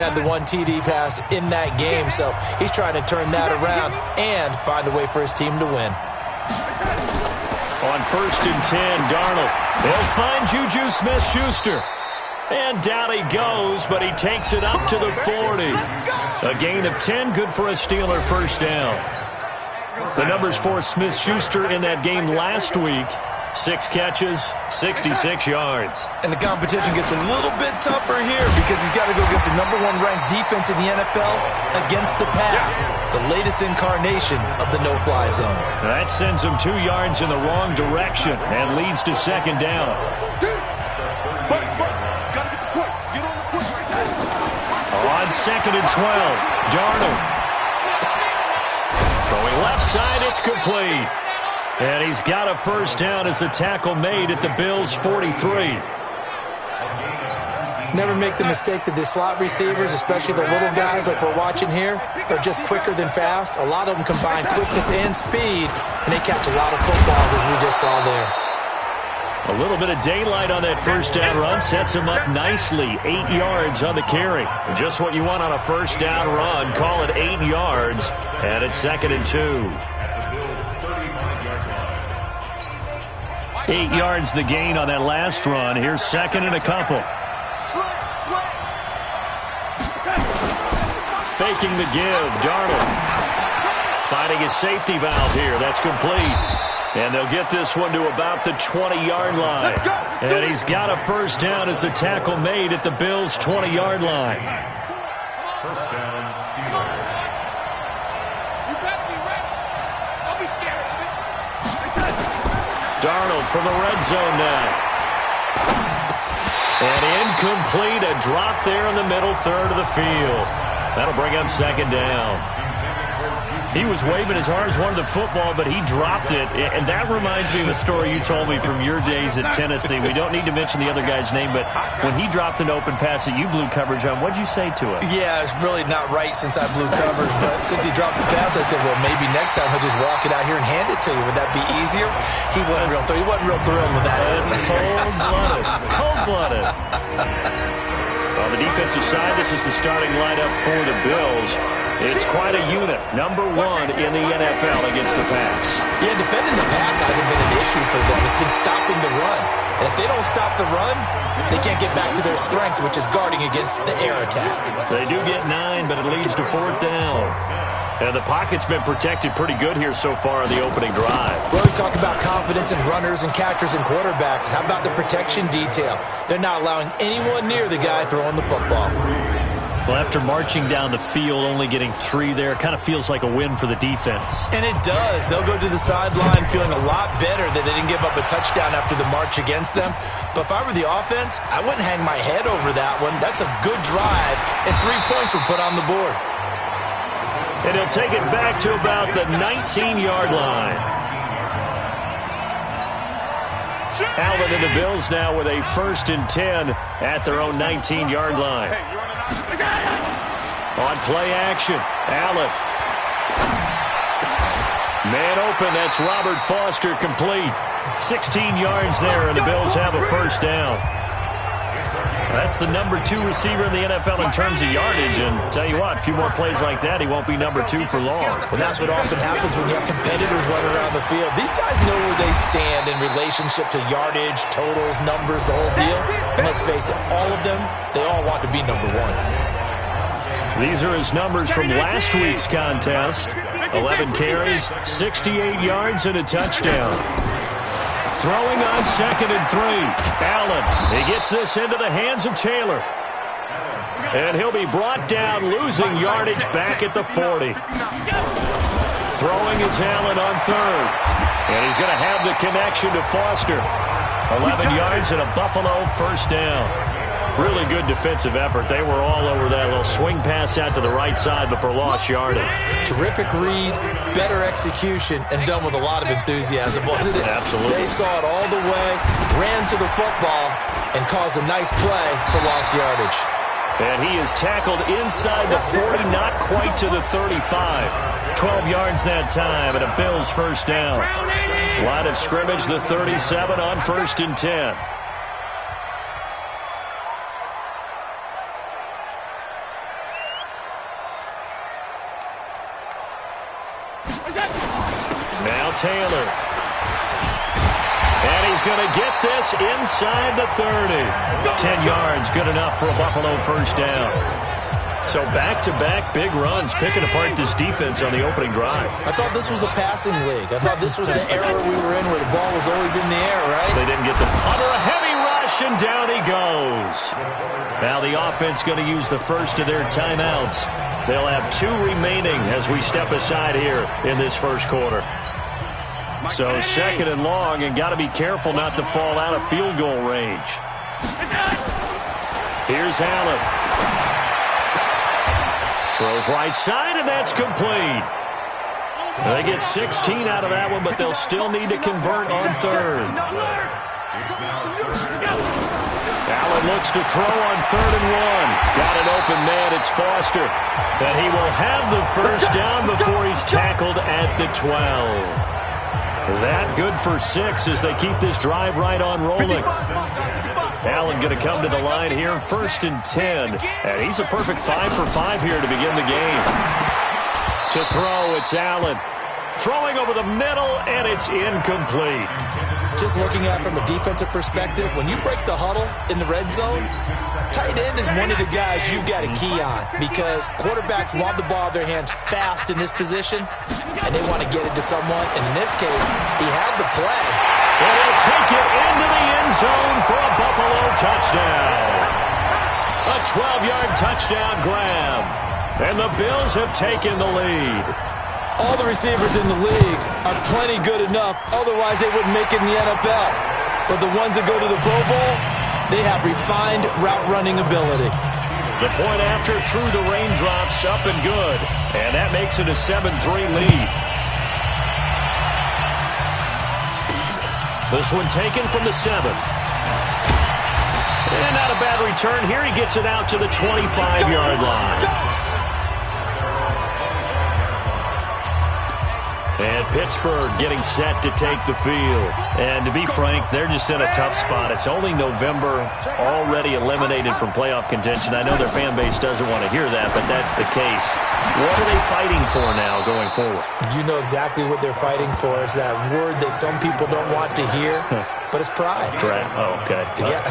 Had the one TD pass in that game, so he's trying to turn that around and find a way for his team to win. On 1st and 10, Darnold. He'll find Juju Smith-Schuster. And down he goes, but he takes it up to the 40. A gain of 10, good for a Steeler first down. The numbers for Smith-Schuster in that game last week. 6 catches, 66 yards. And the competition gets a little bit tougher here because he's got to go against the #1 ranked defense in the NFL against the pass. The latest incarnation of the no-fly zone. That sends him 2 yards in the wrong direction and leads to 2nd down. On 2nd and 12, Darnold. Throwing left side, it's complete. And he's got a first down as the tackle made at the Bills' 43. Never make the mistake that the slot receivers, especially the little guys like we're watching here, are just quicker than fast. A lot of them combine quickness and speed, and they catch a lot of footballs, as we just saw there. A little bit of daylight on that first down run sets him up nicely. 8 yards on the carry. Just what you want on a first down run. Call it 8 yards, and it's 2nd and 2. 8 yards the gain on that last run. Here's 2nd and a couple. Faking the give, Darnold. Finding his safety valve here. That's complete. And they'll get this one to about the 20-yard line. And he's got a first down as the tackle made at the Bills' 20-yard line. First down, Steelers. You better be ready. Don't be scared of it. Darnold from the red zone now. And incomplete. A drop there in the middle third of the field. That'll bring up 2nd down. He was waving his arms, wanted the football, but he dropped it. And that reminds me of a story you told me from your days at Tennessee. We don't need to mention the other guy's name, but when he dropped an open pass that you blew coverage on, what'd you say to him? Yeah, it's really not right since I blew coverage, but since he dropped the pass, I said, well, maybe next time he'll just walk it out here and hand it to you. Would that be easier? He wasn't real thrilled with that. That's cold-blooded. Cold-blooded. On the defensive side, this is the starting lineup for the Bills. It's quite a unit. #1 in the NFL against the pass. Yeah, defending the pass hasn't been an issue for them. It's been stopping the run. And if they don't stop the run, they can't get back to their strength, which is guarding against the air attack. They do get 9, but it leads to 4th down. And the pocket's been protected pretty good here so far on the opening drive. We always talk about confidence in runners and catchers and quarterbacks. How about the protection detail? They're not allowing anyone near the guy throwing the football. Well, after marching down the field, only getting 3 there, kind of feels like a win for the defense. And it does. They'll go to the sideline feeling a lot better that they didn't give up a touchdown after the march against them. But if I were the offense, I wouldn't hang my head over that one. That's a good drive, and 3 points were put on the board. And he'll take it back to about the 19-yard line. Allen and the Bills now with a 1st and 10 at their own 19-yard line. On play action, Allen. Man open, that's Robert Foster, complete. 16 yards there, and the Bills have a first down. That's the #2 receiver in the NFL in terms of yardage, and tell you what, a few more plays like that, he won't be #2 for long. Well, that's what often happens when you have competitors running around the field. These guys know where they stand in relationship to yardage, totals, numbers, the whole deal. And let's face it, all of them, they all want to be #1. These are his numbers from last week's contest. 11 carries, 68 yards, and a touchdown. Throwing on 2nd and 3. Allen, he gets this into the hands of Taylor. And he'll be brought down, losing yardage back at the 40. Throwing is Allen on 3rd. And he's going to have the connection to Foster. 11 yards and a Buffalo first down. Really good defensive effort. They were all over that little swing pass out to the right side before lost yardage. Terrific read, better execution, and done with a lot of enthusiasm, wasn't it? Absolutely. They saw it all the way, ran to the football, and caused a nice play for lost yardage. And he is tackled inside the 40, not quite to the 35. 12 yards that time, and a Bills first down. Line of scrimmage, the 37 on 1st and 10. Now Taylor. And he's going to get this inside the 30. 10 yards, good enough for a Buffalo first down. So back-to-back big runs, picking apart this defense on the opening drive. I thought this was a passing league. I thought this was the era we were in where the ball was always in the air, right? They didn't get the under a heavy rush, and down he goes. Now the offense going to use the first of their timeouts. They'll have 2 remaining as we step aside here in this first quarter. So second and long, and got to be careful not to fall out of field goal range. Here's Allen. Throws right side, and that's complete. They get 16 out of that one, but they'll still need to convert on third. Allen looks to throw on 3rd and 1. Got an open man. It's Foster. And he will have the first down before he's tackled at the 12. That good for 6 as they keep this drive right on rolling. Allen going to come to the line here, 1st and 10. And he's a perfect 5 for 5 here to begin the game. To throw, it's Allen. Throwing over the middle, and it's incomplete. Just looking at it from a defensive perspective, when you break the huddle in the red zone, tight end is one of the guys you've got a key on because quarterbacks want the ball in their hands fast in this position, and they want to get it to someone. And in this case, he had the play. And he'll take it into the end zone for a Buffalo touchdown. A 12-yard touchdown grab. And the Bills have taken the lead. All the receivers in the league are plenty good enough. Otherwise, they wouldn't make it in the NFL. But the ones that go to the Pro Bowl, they have refined route running ability. The point after through the raindrops, up and good. And that makes it a 7-3 lead. This one taken from the 7th. And not a bad return here. He gets it out to the 25-yard line. And Pittsburgh getting set to take the field. And to be frank, they're just in a tough spot. It's only November, already eliminated from playoff contention. I know their fan base doesn't want to hear that, but that's the case. What are they fighting for now going forward? You know exactly what they're fighting for. It's that word that some people don't want to hear, but it's pride. Draft. Oh, okay. Yeah.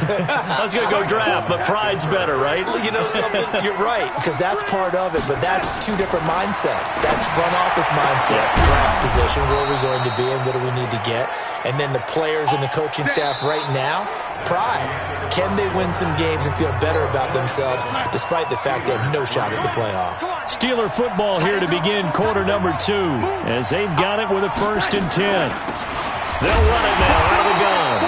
I was going to go draft, but pride's better, right? You know something? You're right, because that's part of it, but that's 2 different mindsets. That's front office mindset, draft position, where are we going to be and what do we need to get? And then the players and the coaching staff right now, pride. Can they win some games and feel better about themselves despite the fact they have no shot at the playoffs? Steeler football here to begin quarter number 2 as they've got it with a 1st and 10. They'll run it now out of the gun.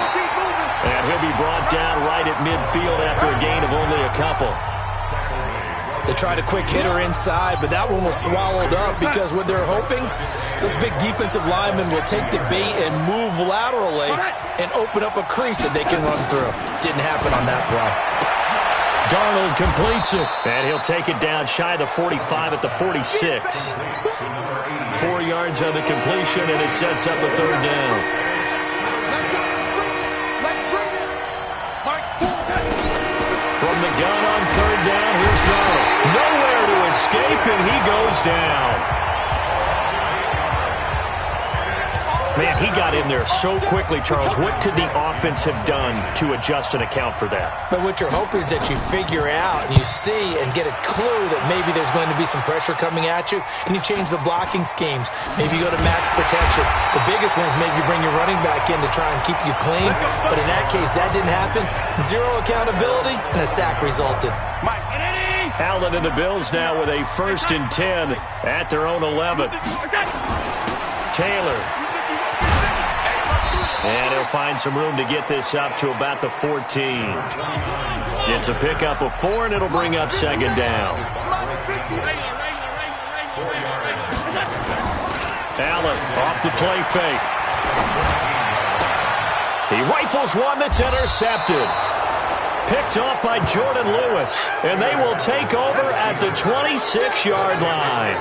And he'll be brought down right at midfield after a gain of only a couple. They tried a quick hitter inside, but that one was swallowed up because what they're hoping, those big defensive linemen will take the bait and move laterally and open up a crease that they can run through. Didn't happen on that play. Darnold completes it, and he'll take it down shy of the 45 at the 46. 4 yards on the completion, and it sets up a 3rd down. From the gun on 3rd down, here's Darnold. Nowhere to escape, and he goes down. Man, he got in there so quickly, Charles. What could the offense have done to adjust and account for that? But what you're hoping is that you figure out and you see and get a clue that maybe there's going to be some pressure coming at you, and you change the blocking schemes. Maybe you go to max protection. The biggest one is maybe you bring your running back in to try and keep you clean. But in that case, that didn't happen. 0 accountability, and a sack resulted. Allen and the Bills now with a 1st and 10 at their own 11. Taylor. And he'll find some room to get this up to about the 14. It's a pickup of 4, and it'll bring up 2nd down. Allen off the play fake. He rifles one that's intercepted. Picked off by Jordan Lewis, and they will take over at the 26-yard line.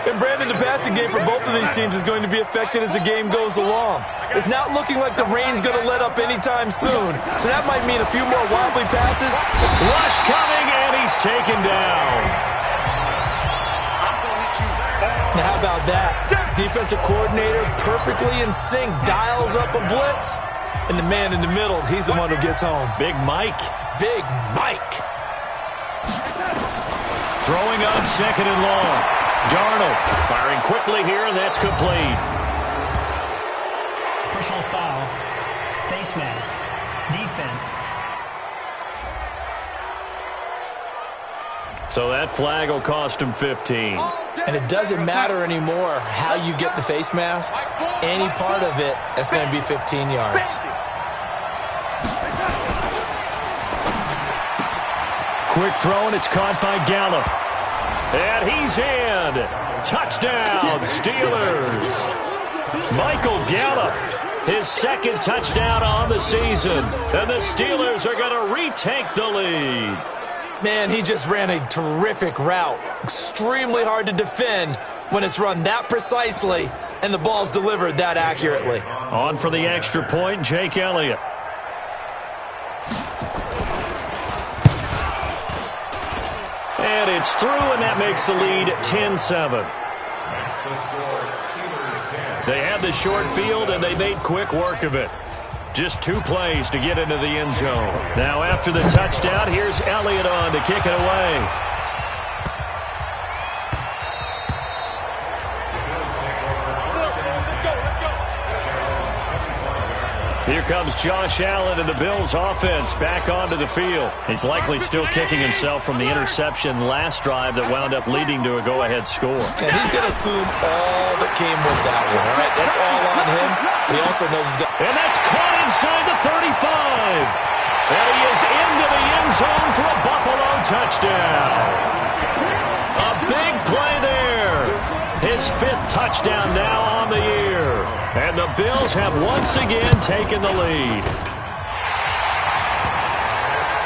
And Brandon, the passing game for both of these teams is going to be affected as the game goes along. It's not looking like the rain's going to let up anytime soon. So that might mean a few more wobbly passes. Rush coming, and he's taken down. Now, how about that? Defensive coordinator perfectly in sync, dials up a blitz, and the man in the middle, he's the one who gets home. Big Mike. Big Mike. Throwing on second and long. Darnold firing quickly here, and that's complete. Personal foul. Face mask. Defense. So that flag will cost him 15. And it doesn't matter anymore how you get the face mask. Any part of it, that's going to be 15 yards. Quick throw, and it's caught by Gallup. And he's in. Touchdown, Steelers. Michael Gallup, his second touchdown on the season. And the Steelers are going to retake the lead. Man, he just ran a terrific route. Extremely hard to defend when it's run that precisely and the ball's delivered that accurately. On for the extra point, Jake Elliott. And it's through, and that makes the lead 10-7. They had the short field, and they made quick work of it. Just 2 plays to get into the end zone. Now after the touchdown, here's Elliott on to kick it away. Here comes Josh Allen and the Bills offense back onto the field. He's likely still kicking himself from the interception last drive that wound up leading to a go-ahead score. And he's going to assume all that came with that one, all right? That's all on him. But he also knows he's got... And that's caught inside the 35. And he is into the end zone for a Buffalo touchdown. A big play there. His 5th touchdown now on the year. And the Bills have once again taken the lead.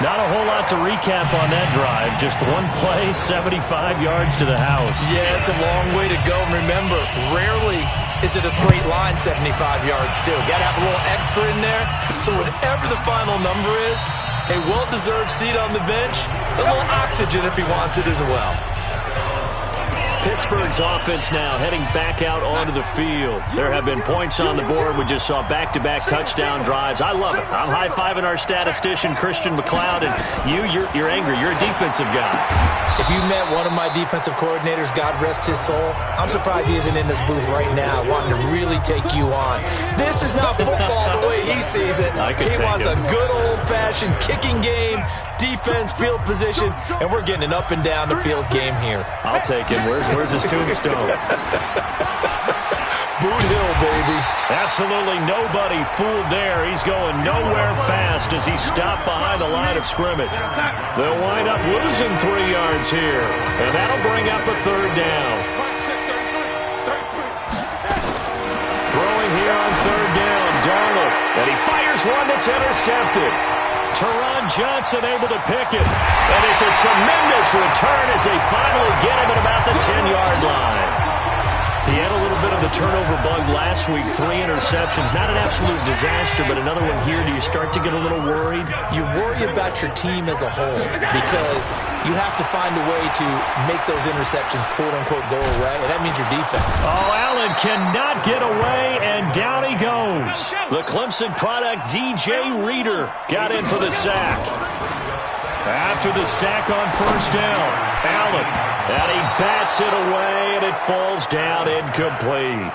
Not a whole lot to recap on that drive. Just 1 play, 75 yards to the house. Yeah, it's a long way to go. Remember, rarely is it a straight line 75 yards, too. Got to have a little extra in there. So whatever the final number is, a well-deserved seat on the bench, a little oxygen if he wants it as well. Pittsburgh's offense now heading back out onto the field. There have been points on the board. We just saw back-to-back touchdown drives. I love it. I'm high-fiving our statistician, Christian McLeod, and you're angry. You're a defensive guy. If you met one of my defensive coordinators, God rest his soul, I'm surprised he isn't in this booth right now wanting to really take you on. This is not football the way he sees it. He wants a good old-fashioned kicking game, defense, field position, and we're getting an up-and-down the field game here. I'll take him. Where's his tombstone? Boot Hill, baby. Absolutely nobody fooled there. He's going nowhere fast as he stopped behind the line of scrimmage. They'll wind up losing 3 yards here, and that'll bring up a 3rd down. Throwing here on 3rd down, Darnold, and he fires one that's intercepted. Teron Johnson able to pick it, and it's a tremendous return as they finally get him at about the 10-yard line. He had a little bit of the turnover bug last week, 3 interceptions. Not an absolute disaster, but another one here. Do you start to get a little worried? You worry about your team as a whole because you have to find a way to make those interceptions, quote-unquote, go away, and that means your defense. Oh, Allen cannot get away, and down he goes. The Clemson product, DJ Reader, got in for the sack. After the sack on 1st down, Allen, and he bats it away, and it falls down incomplete.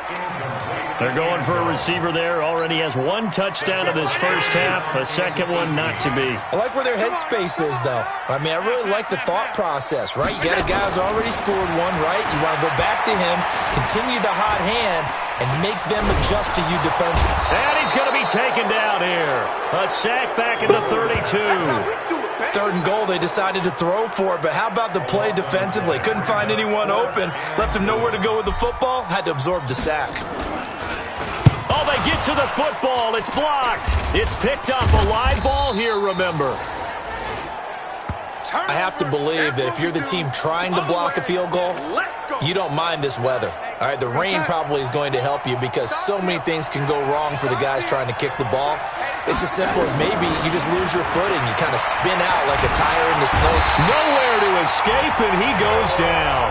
They're going for a receiver there. Already has 1 touchdown in this first half, a second one not to be. I like where their headspace is, though. I mean, I really like the thought process, right? You got a guy who's already scored 1, right? You want to go back to him, continue the hot hand, and make them adjust to you defensively. And he's going to be taken down here. A sack back at the 32. 3rd and goal, they decided to throw for it, but how about the play defensively? Couldn't find anyone open, left him nowhere to go with the football, had to absorb the sack. Oh, they get to the football. It's blocked. It's picked up. A live ball here, remember. I have to believe that if you're the team trying to block a field goal, you don't mind this weather. All right, the rain probably is going to help you because so many things can go wrong for the guys trying to kick the ball. It's as simple as maybe you just lose your footing. You kind of spin out like a tire in the snow. Nowhere to escape, and he goes down.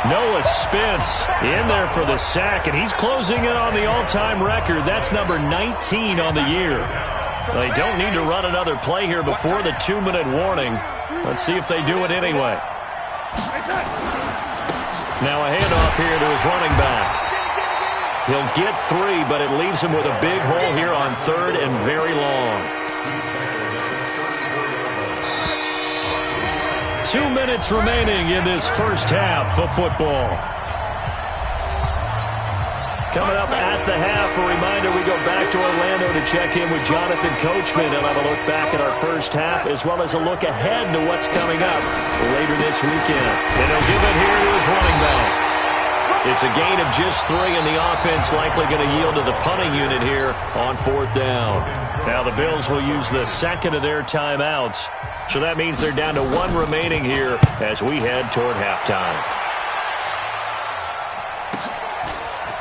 Noah Spence in there for the sack, and he's closing in on the all-time record. That's number 19 on the year. They don't need to run another play here before the 2-minute warning. Let's see if they do it anyway. Now a handoff here to his running back. He'll get 3, but it leaves him with a big hole here on 3rd and very long. 2 minutes remaining in this first half of football. Coming up at the half, a reminder, we go back to Orlando to check in with Jonathan Coachman and have a look back at our first half as well as a look ahead to what's coming up later this weekend. And he'll give it here to his running back. It's a gain of just 3, and the offense likely going to yield to the punting unit here on 4th down. Now the Bills will use the second of their timeouts, so that means they're down to 1 remaining here as we head toward halftime.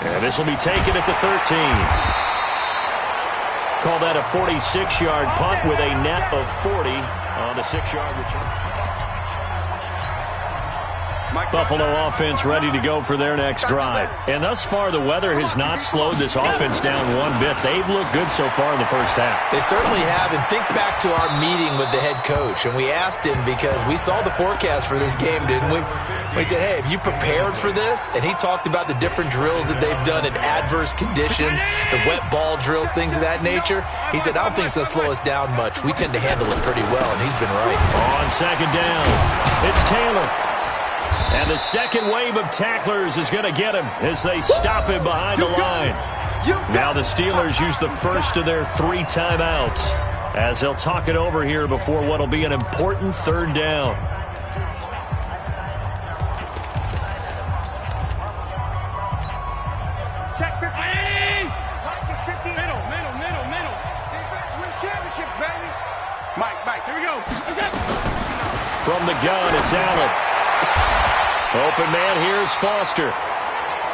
And this will be taken at the 13. Call that a 46-yard punt with a net of 40 on the 6-yard return. Buffalo offense ready to go for their next drive. And thus far, the weather has not slowed this offense down one bit. They've looked good so far in the first half. They certainly have. And think back to our meeting with the head coach. And we asked him because we saw the forecast for this game, didn't we? We said, hey, have you prepared for this? And he talked about the different drills that they've done in adverse conditions, the wet ball drills, things of that nature. He said, I don't think it's going to slow us down much. We tend to handle it pretty well, and he's been right. On 2nd down, it's Taylor. And the second wave of tacklers is going to get him as they stop him behind the line. Now the Steelers use the first of their 3 timeouts as they'll talk it over here before what will be an important 3rd down. Check 50. Practice 50. Middle. Win championship, baby. Mike, here we go. From the gun, it's Allen. Open man, here's Foster.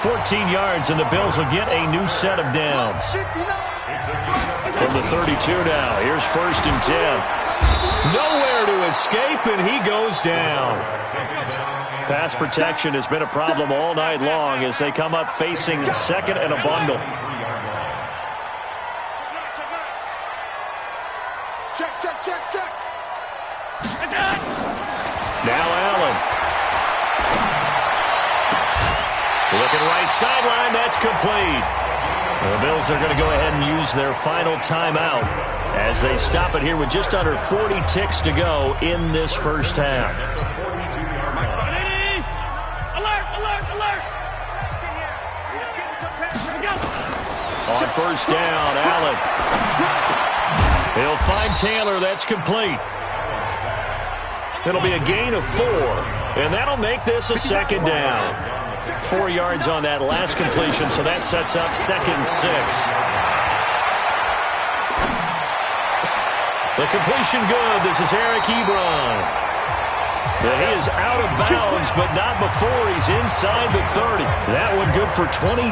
14 yards, and the Bills will get a new set of downs. From the 32 now, here's 1st and 10. Nowhere to escape, and he goes down. Pass protection has been a problem all night long as they come up facing 2nd and a bundle. Check. Now Allen. Looking right sideline, that's complete. The Bills are going to go ahead and use their final timeout as they stop it here with just under 40 ticks to go in this first half. Alert! On 1st down, Allen. He'll find Taylor, that's complete. It'll be a gain of 4, and that'll make this a 2nd down. 4 yards on that last completion, so that sets up 2nd and 6. The completion good. This is Eric Ebron. And he is out of bounds, but not before he's inside the 30. That one good for 26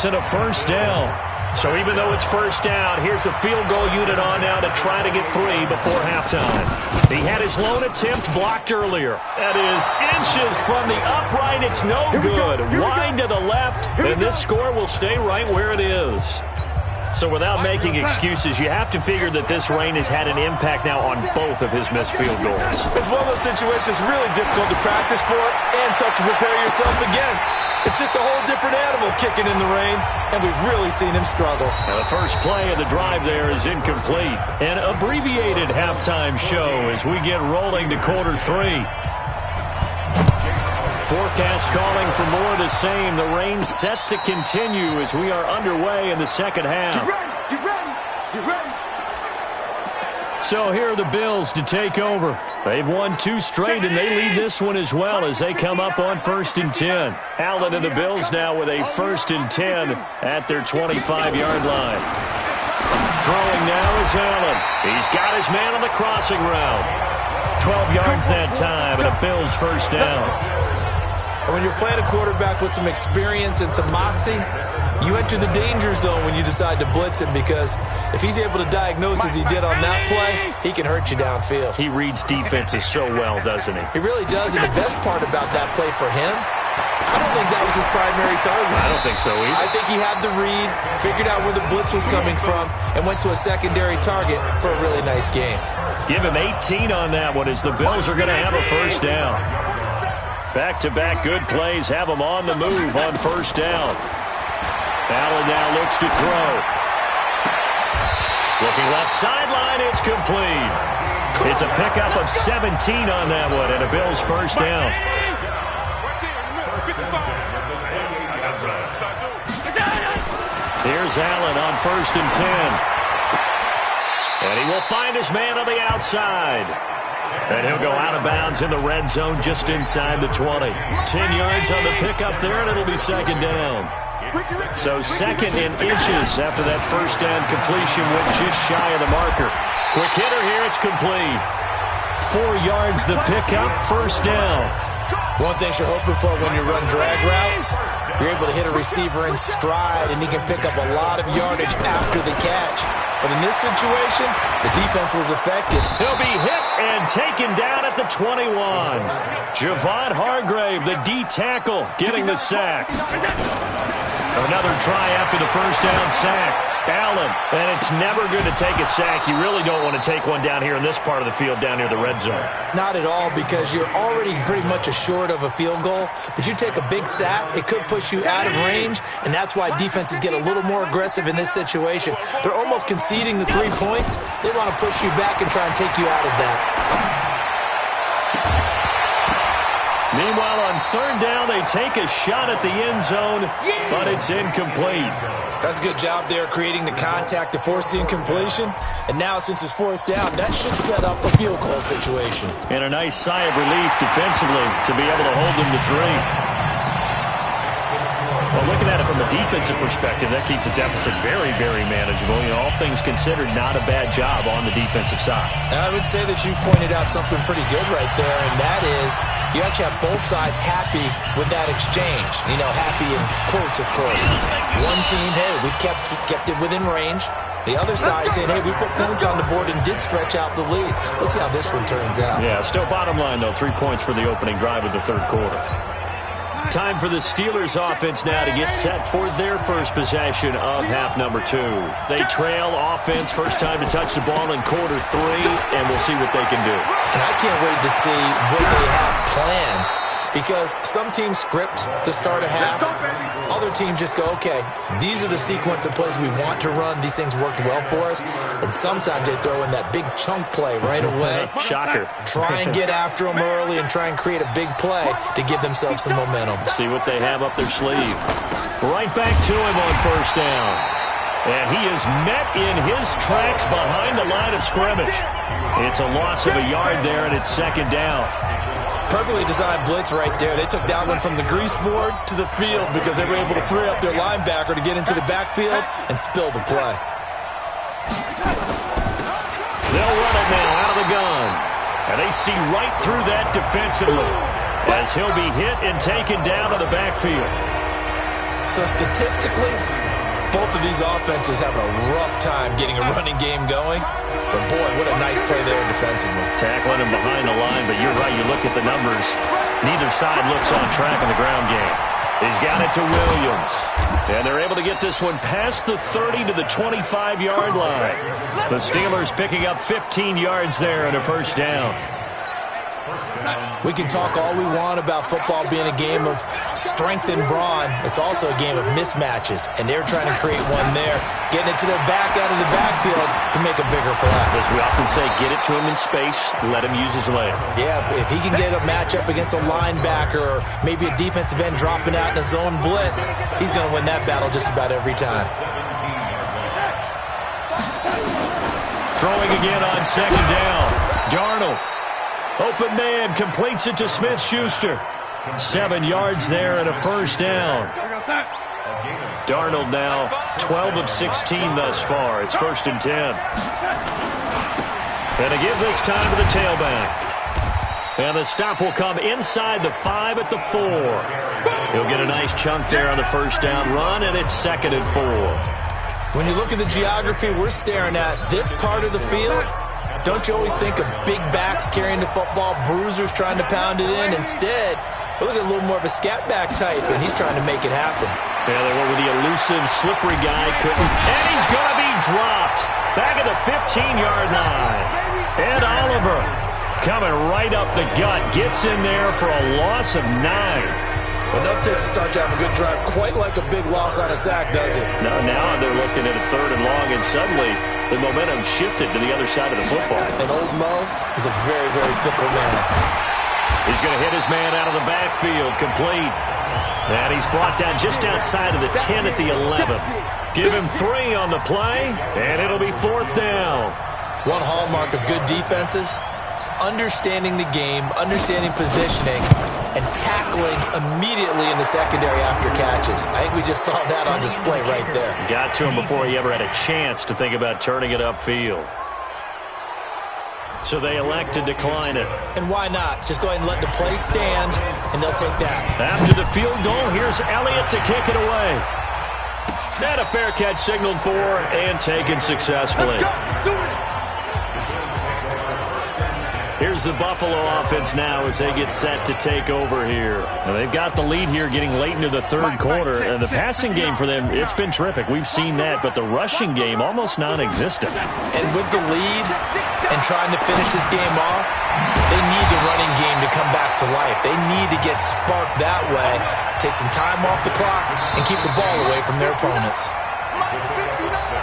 and a 1st down. So even though it's 1st down, here's the field goal unit on now to try to get 3 before halftime. He had his lone attempt blocked earlier. That is inches from the upright. It's no good. Wide to the left, and this score will stay right where it is. So without making excuses, you have to figure that this rain has had an impact now on both of his missed field goals. It's one of those situations really difficult to practice for and tough to prepare yourself against. It's just a whole different animal kicking in the rain, and we've really seen him struggle. Now the first play of the drive there is incomplete. An abbreviated halftime show as we get rolling to quarter 3. Forecast calling for more of the same. The rain set to continue as we are underway in the second half. Get ready. So here are the Bills to take over. They've won 2 straight, and they lead this one as well as they come up on 1st and 10. Allen and the Bills now with a 1st and 10 at their 25-yard line. Throwing now is Allen. He's got his man on the crossing route. 12 yards that time, and a Bills 1st down. And when you're playing a quarterback with some experience and some moxie, you enter the danger zone when you decide to blitz him, because if he's able to diagnose as he did on that play, he can hurt you downfield. He reads defenses so well, doesn't he? He really does, and the best part about that play for him, I don't think that was his primary target. I don't think so either. I think he had the read, figured out where the blitz was coming from, and went to a secondary target for a really nice game. Give him 18 on that one as the Bills are going to have a first down. Back-to-back good plays have them on the move on first down. Allen now looks to throw. Looking left sideline, it's complete. It's a pickup of 17 on that one, and a Bills first down. Here's Allen on 1st and 10. And he will find his man on the outside. And he'll go out of bounds in the red zone just inside the 20. 10 yards on the pickup there, and it'll be second down. So second in inches after that first down completion went just shy of the marker. Quick hitter here, it's complete. 4 yards the pickup, first down. One thing you're hoping for when you run drag routes, you're able to hit a receiver in stride, and he can pick up a lot of yardage after the catch. But in this situation, the defense was effective. He'll be hit and taken down at the 21. Javon Hargrave, the D tackle, getting the sack. Another try after the first down sack. Allen, and it's never good to take a sack. You really don't want to take one down here in this part of the field down near the red zone. Not at all, because you're already pretty much assured of a field goal. But you take a big sack, it could push you out of range, and that's why defenses get a little more aggressive in this situation. They're almost conceding the 3 points. They want to push you back and try and take you out of that. Meanwhile, on third down, they take a shot at the end zone, but it's incomplete. That's a good job there, creating the contact to force the incompletion. And now, since it's fourth down, that should set up a field goal situation. And a nice sigh of relief defensively to be able to hold them to 3. Well, looking at it from a defensive perspective, that keeps the deficit very, very manageable. You know, all things considered, not a bad job on the defensive side. And I would say that you've pointed out something pretty good right there, and that is you actually have both sides happy with that exchange. You know, happy in quotes, of course. One team, hey, we've kept it within range. The other side saying, hey, we put points on the board and did stretch out the lead. Let's see how this one turns out. Yeah, still bottom line, though, 3 points for the opening drive of the third quarter. Time for the Steelers offense now to get set for their first possession of half number 2. They trail offense, first time to touch the ball in quarter 3, and we'll see what they can do. And I can't wait to see what they have planned, because some teams script to start a half. Other teams just go, okay, these are the sequence of plays we want to run. These things worked well for us. And sometimes they throw in that big chunk play right away. Shocker. Try and get after them early and try and create a big play to give themselves some momentum. See what they have up their sleeve. Right back to him on first down. And he is met in his tracks behind the line of scrimmage. It's a loss of a yard there, and it's second down. Perfectly designed blitz right there. They took that one from the grease board to the field because they were able to free up their linebacker to get into the backfield and spill the play. They'll run it now out of the gun. And they see right through that defensively as he'll be hit and taken down to the backfield. So statistically, both of these offenses have a rough time getting a running game going. But, boy, what a nice play there defensively. Tackling him behind the line, but you're right. You look at the numbers. Neither side looks on track in the ground game. He's got it to Williams. And they're able to get this one past the 30 to the 25-yard line. The Steelers picking up 15 yards there and a first down. We can talk all we want about football being a game of strength and brawn. It's also a game of mismatches, and they're trying to create one there, getting it to their back out of the backfield to make a bigger play. As we often say, get it to him in space, let him use his leg. Yeah, if he can get a matchup against a linebacker or maybe a defensive end dropping out in a zone blitz, he's going to win that battle just about every time. Throwing again on second down. Darnold. Open man, completes it to Smith-Schuster. 7 yards there and a first down. Darnold now 12 of 16 thus far. It's 1st and 10. And to give this time to the tailback. And the stop will come inside the 5 at the 4. He'll get a nice chunk there on the first down run, and it's 2nd and 4. When you look at the geography we're staring at, this part of the field, don't you always think of big backs carrying the football, bruisers trying to pound it in? Instead, look at a little more of a scat back type, and he's trying to make it happen. Yeah, they went with the elusive, slippery guy. And he's going to be dropped back at the 15-yard line. And Oliver, coming right up the gut, gets in there for a loss of 9. Enough to start to have a good drive, quite like a big loss on a sack, does it? Now they're looking at a 3rd and long, and suddenly the momentum shifted to the other side of the football. And old Mo is a very, very fickle man. He's going to hit his man out of the backfield, complete. And he's brought down just outside of the 10 at the 11. Give him 3 on the play, and it'll be 4th down. One hallmark of good defenses is understanding the game, understanding positioning, and tackling immediately in the secondary after catches. I think we just saw that on display right there. Got to him before he ever had a chance to think about turning it upfield. So they elect to decline it. And why not? Just go ahead and let the play stand, and they'll take that. After the field goal, here's Elliott to kick it away. And a fair catch signaled for and taken successfully. Here's the Buffalo offense now as they get set to take over here. Now they've got the lead here getting late into the 3rd quarter. And the passing game for them, it's been terrific. We've seen that. But the rushing game, almost non-existent. And with the lead and trying to finish this game off, they need the running game to come back to life. They need to get sparked that way, take some time off the clock, and keep the ball away from their opponents.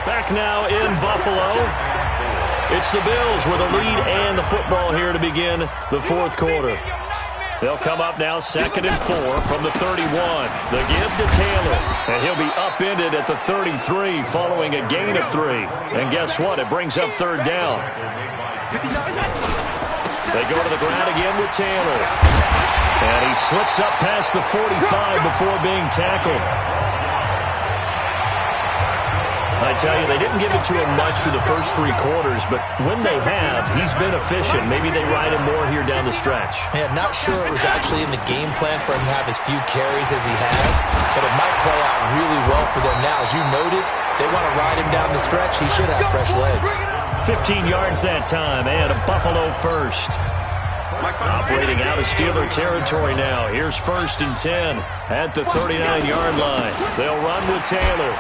Back now in Buffalo. It's the Bills with a lead and the football here to begin the 4th quarter. They'll come up now 2nd and 4 from the 31. The give to Taylor, and he'll be upended at the 33 following a gain of 3. And guess what? It brings up 3rd down. They go to the ground again with Taylor. And he slips up past the 45 before being tackled. I tell you, they didn't give it to him much through the first 3 quarters, but when they have, he's been efficient. Maybe they ride him more here down the stretch. Yeah, not sure it was actually in the game plan for him to have as few carries as he has, but it might play out really well for them now. As you noted, if they want to ride him down the stretch, he should have fresh legs. 15 yards that time, and a Buffalo first. Operating out of Steeler territory now. Here's 1st and 10 at the 39-yard line. They'll run with Taylor.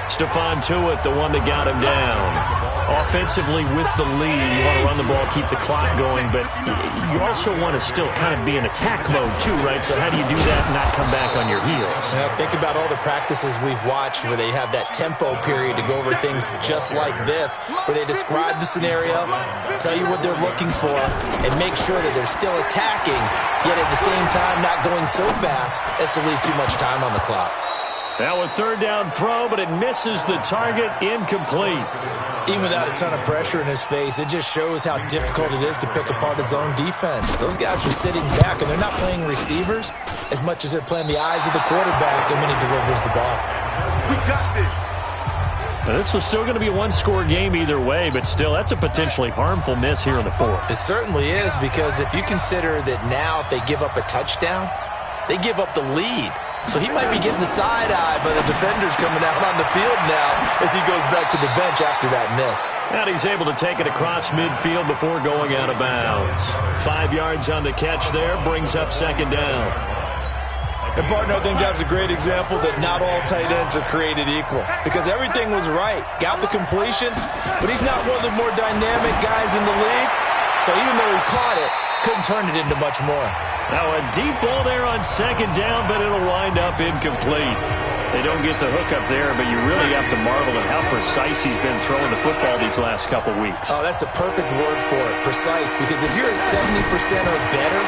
Stephon Tuitt, the one that got him down. Offensively with the lead, you want to run the ball, keep the clock going, but you also want to still kind of be in attack mode too, right? So how do you do that and not come back on your heels? Now, think about all the practices we've watched where they have that tempo period to go over things just like this, where they describe the scenario, tell you what they're looking for, and make sure that they're still attacking, yet at the same time not going so fast as to leave too much time on the clock. Now a 3rd down throw, but it misses the target, incomplete. Even without a ton of pressure in his face, it just shows how difficult it is to pick apart his own defense. Those guys are sitting back, and they're not playing receivers as much as they're playing the eyes of the quarterback and when he delivers the ball. We got this. Now, this was still going to be a 1-score game either way, but still, that's a potentially harmful miss here in the 4th. It certainly is, because if you consider that now if they give up a touchdown, they give up the lead. So he might be getting the side eye, but the defender's coming out on the field now as he goes back to the bench after that miss. And he's able to take it across midfield before going out of bounds. 5 yards on the catch there, brings up 2nd down. And, partner, I think that's a great example that not all tight ends are created equal, because everything was right. Got the completion, but he's not one of the more dynamic guys in the league. So even though he caught it, couldn't turn it into much more. Now a deep ball there on 2nd down, but it'll wind up incomplete. They don't get the hook up there, but you really have to marvel at how precise he's been throwing the football these last couple weeks. Oh, that's a perfect word for it, precise, because if you're at 70% or better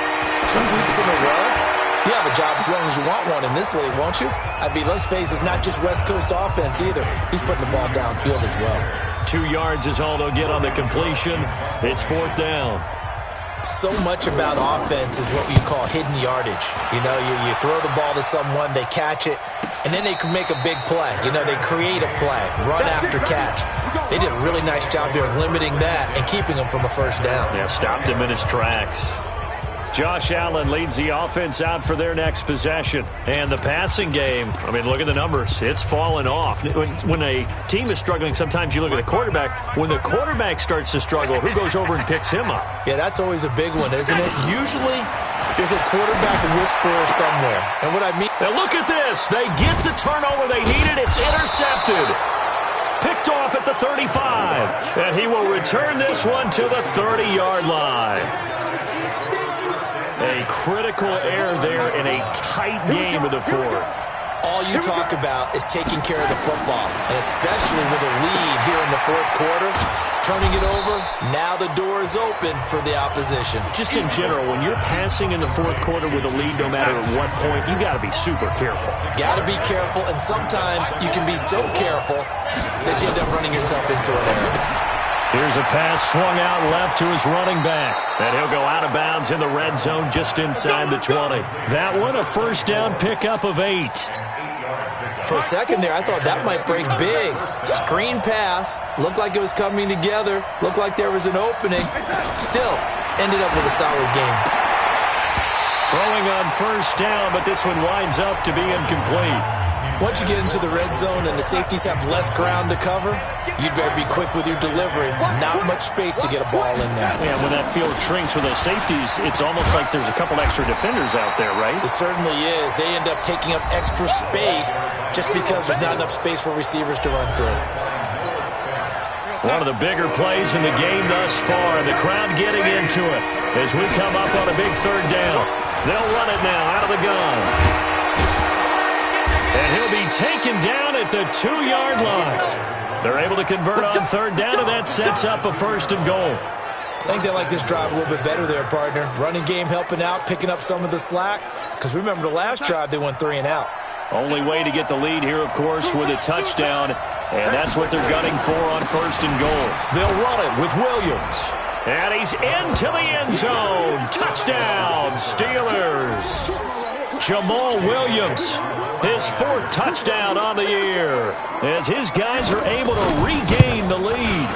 2 weeks in a row, you have a job as long as you want one in this league, won't you? I mean, let's face it, it's not just West Coast offense either. He's putting the ball downfield as well. 2 yards is all they'll get on the completion. It's 4th down. So much about offense is what we call hidden yardage. You know, you throw the ball to someone, they catch it, And then they can make a big play. You know, they create a play, run after catch. They did a really nice job here of limiting that and keeping him from a first down. Yeah, stopped him in his tracks. Josh Allen leads the offense out for their next possession. And the passing game, I mean, look at the numbers. It's fallen off. When a team is struggling, sometimes you look at the quarterback. When the quarterback starts to struggle, who goes over and picks him up? Yeah, that's always a big one, isn't it? Usually, there's a quarterback whisperer somewhere. And what I mean... Now look at this. They get the turnover they needed. It's intercepted. Picked off at the 35. And he will return this one to the 30-yard line. A critical error there in a tight game of the fourth. All you talk about is taking care of the football, and especially with a lead here in the fourth quarter, turning it over, now the door is open for the opposition. Just in general, when you're passing in the fourth quarter with a lead, no matter at what point, you got to be super careful. Got to be careful, and sometimes you can be so careful that you end up running yourself into an error. Here's a pass swung out left to his running back. And he'll go out of bounds in the red zone just inside the 20. That one, a first down pickup of 8. For a second there, I thought that might break big. Screen pass. Looked like it was coming together. Looked like there was an opening. Still, ended up with a solid game. Throwing on first down, but this one winds up to be incomplete. Once you get into the red zone and the safeties have less ground to cover, you'd better be quick with your delivery. Not much space to get a ball in there. Yeah, when that field shrinks with those safeties, it's almost like there's a couple extra defenders out there, right? It certainly is. They end up taking up extra space just because there's not enough space for receivers to run through. One of the bigger plays in the game thus far, and the crowd getting into it as we come up on a big third down. They'll run it now out of the gun. And he'll be taken down at the 2-yard line. They're able to convert on third down, and that sets up a first and goal. I think they like this drive a little bit better there, partner. Running game helping out, picking up some of the slack. Because remember, the last drive, they went 3 and out. Only way to get the lead here, of course, with a touchdown. And that's what they're gunning for on first and goal. They'll run it with Williams. And he's into the end zone. Touchdown, Steelers. Jamal Williams, his 4th touchdown on the year, as his guys are able to regain the lead.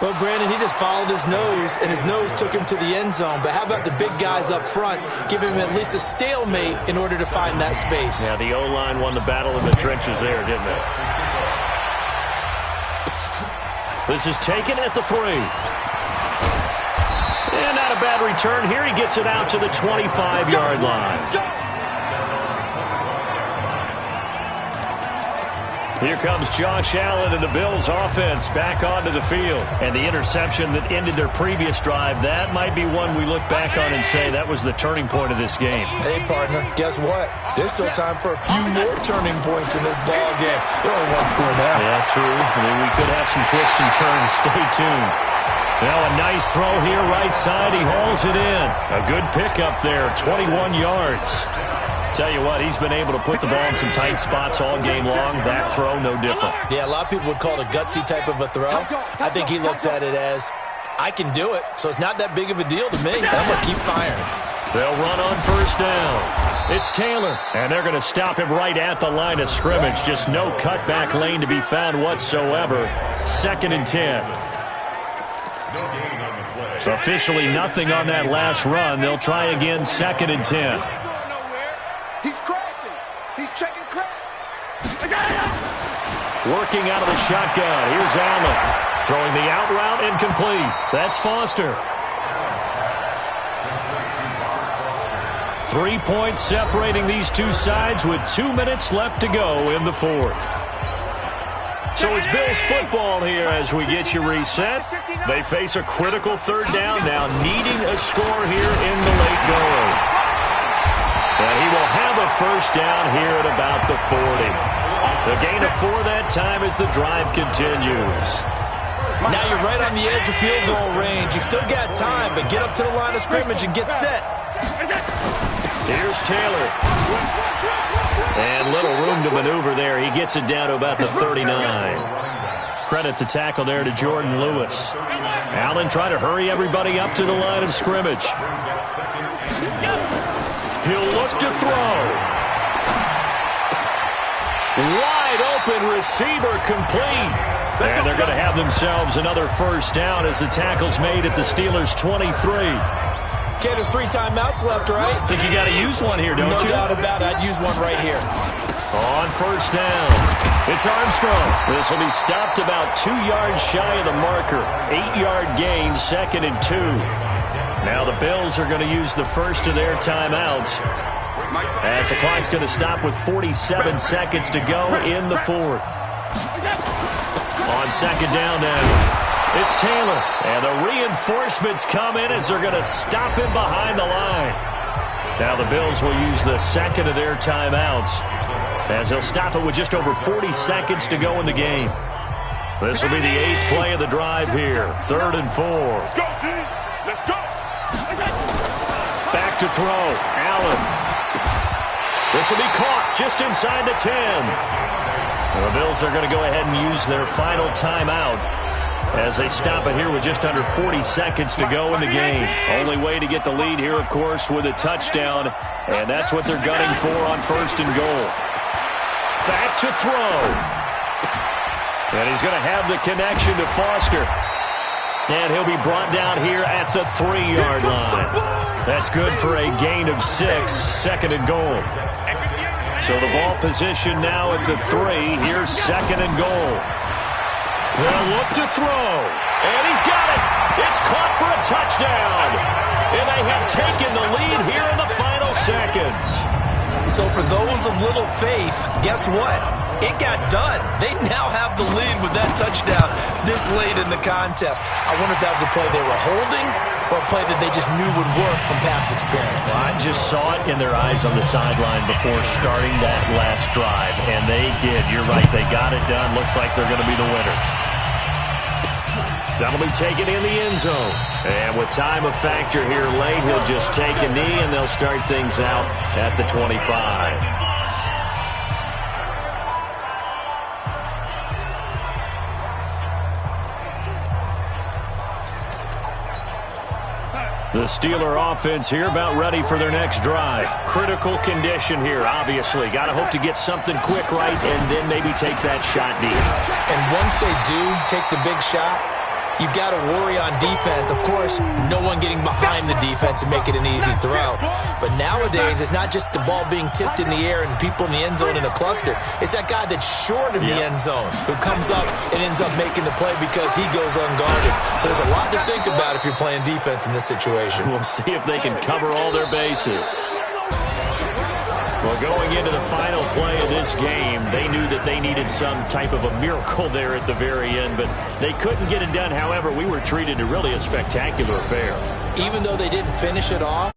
Well, Brandon, he just followed his nose, and his nose took him to the end zone. But how about the big guys up front, giving him at least a stalemate in order to find that space? Yeah, the O-line won the battle in the trenches there, didn't it? This is taken at the 3. And not a bad return here. He gets it out to the 25-yard line. Here comes Josh Allen and the Bills offense back onto the field. And the interception that ended their previous drive, that might be one we look back on and say that was the turning point of this game. Hey, partner, guess what? There's still time for a few more turning points in this ball game. They're only one score now. Yeah, true. I mean, we could have some twists and turns. Stay tuned. Now a nice throw here right side. He hauls it in. A good pickup there, 21 yards. Tell you what, he's been able to put the ball in some tight spots all game long. That throw, no different. Yeah, a lot of people would call it a gutsy type of a throw. I think he looks at it as, I can do it, so it's not that big of a deal to me. I'm going to keep firing. They'll run on first down. It's Taylor, and they're going to stop him right at the line of scrimmage. Just no cutback lane to be found whatsoever. 2nd and 10. Officially nothing on that last run. They'll try again, 2nd and 10. He's crashing. He's checking crash. Working out of the shotgun. Here's Allen. Throwing the out route incomplete. That's Foster. 3 points separating these two sides with 2 minutes left to go in the fourth. So it's Bills football here as we get you reset. They face a critical third down now, needing a score here in the late going. And he will have a first down here at about the 40. The gain of 4 that time as the drive continues. Now you're right on the edge of field goal range. You've still got time, but get up to the line of scrimmage and get set. Here's Taylor. And little room to maneuver there. He gets it down to about the 39. Credit the tackle there to Jordan Lewis. Allen trying to hurry everybody up to the line of scrimmage. He'll look to throw. Wide open receiver complete. And they're going to have themselves another first down as the tackle's made at the Steelers' 23. Okay, there's 3 timeouts left, right? Think you got to use one here, don't you? No doubt about it. I'd use one right here. On first down, it's Armstrong. This will be stopped about 2 yards shy of the marker. 8-yard gain, 2nd and 2. Now the Bills are going to use the first of their timeouts, as the clock's going to stop with 47 seconds to go in the 4th. On 2nd down now, it's Taylor. And the reinforcements come in as they're going to stop him behind the line. Now the Bills will use the 2nd of their timeouts, as they'll stop it with just over 40 seconds to go in the game. This will be the 8th play of the drive here. 3rd and 4. Let's go, D. Let's go. Back to throw. Allen. This will be caught just inside the 10. And the Bills are going to go ahead and use their final timeout as they stop it here with just under 40 seconds to go in the game. Only way to get the lead here, of course, with a touchdown. And that's what they're gunning for on 1st and goal. Back to throw. And he's going to have the connection to Foster. And he'll be brought down here at the 3-yard line. That's good for a gain of 6, 2nd and goal. So the ball position now at the 3. Here's 2nd and goal. They'll look to throw. And he's got it. It's caught for a touchdown. And they have taken the lead here in the final seconds. So for those of little faith, guess what? It got done. They now have the lead with that touchdown this late in the contest. I wonder if that was a play they were holding or a play that they just knew would work from past experience. Well, I just saw it in their eyes on the sideline before starting that last drive, and they did. You're right. They got it done. Looks like they're going to be the winners. That'll be taken in the end zone. And with time a factor here late, he'll just take a knee, and they'll start things out at the 25. The Steeler offense here about ready for their next drive. Critical condition here, obviously. Got to hope to get something quick right and then maybe take that shot deep. And once they do take the big shot, you've got to worry on defense. Of course, no one getting behind the defense and make it an easy throw. But nowadays, it's not just the ball being tipped in the air and people in the end zone in a cluster. It's that guy that's short of the end zone who comes up and ends up making the play because he goes unguarded. So there's a lot to think about if you're playing defense in this situation. We'll see if they can cover all their bases. Well, going into the final play of this game, they knew that they needed some type of a miracle there at the very end, but they couldn't get it done. However, we were treated to really a spectacular affair. Even though they didn't finish it off,